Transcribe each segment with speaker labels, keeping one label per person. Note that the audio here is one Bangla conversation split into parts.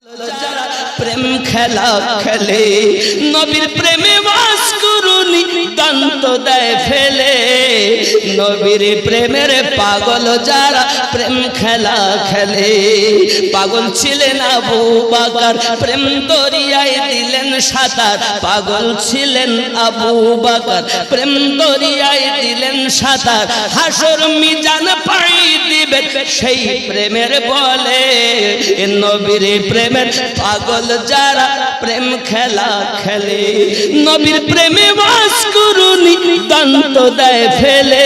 Speaker 1: যারা প্রেম খেলা খেলে নবীর প্রেমে বাস করুনি দন্ত দেয় ফেলে নবীর প্রেমের পাগল যারা প্রেম খেলা খেলে পাগল ছিলেন আবু বকর প্রেম দরিয়ায় দিলেন সাঁতার পাগল ছিলেন আবু বকর প্রেম দরিয়ায় দিলেন সাঁতার হাসর মিজান পাই দিবেন সেই প্রেমের বলে নবীর প্রেমের পাগল যারা প্রেম খেলা খেলে নবীর প্রেমে বাস করুনি দন্ত দেয় ফেলে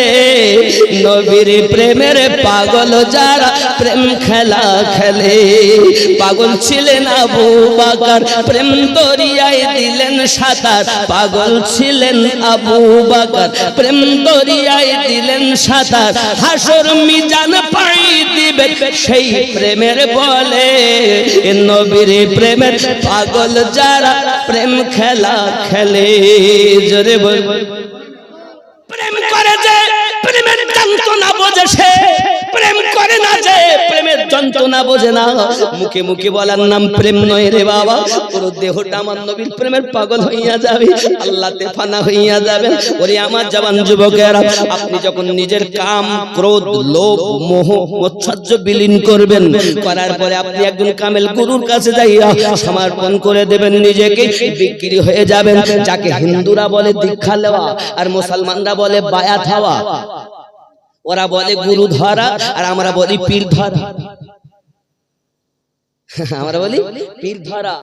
Speaker 1: নবীর প্রেমের পাগল যারা প্রেম খেলা খেলে পাগল ছিলেন আবু বকর প্রেম দরিয়ায় দিলেন সাঁতার পাগল ছিলেন আবু বকর প্রেম দরিয়ায় দিলেন সাঁতার হাসর মিজান পাই দিবে সেই প্রেমের বলে নবীর প্রেমের পাগল যারা প্রেম খেলা খেলে জোরে বল প্রেম করে যে প্রেমের যন্ত্রণা বোঝে সে প্রেম করে না যে প্রেমের যন্ত্রণা বোঝে না মুখে মুখে বলার নাম প্রেম নয় রে বাবা পুরো দেহটা আমার নবীর প্রেমের পাগল হইয়া যাবে আল্লাহতে ফানা হইয়া যাবে ওরে আমার জওয়ান যুবকেরা আপনি যখন নিজের কাম ক্রোধ লোভ মোহ মৎসর্য বিলীন করবেন করার পরে আপনি একজন কামেল গুরুর কাছে যাইয়া সমর্পণ করে দেবেন নিজেকে বিক্রি হয়ে যাবেন যাকে হিন্দুরা বলে দীক্ষা নেওয়া আর মুসলমানরা বলে বায়াত হওয়া ওরা বলে গুরু ধরা আর আমরা বলি পীর ধরা আমরা বলি পীর ধরা।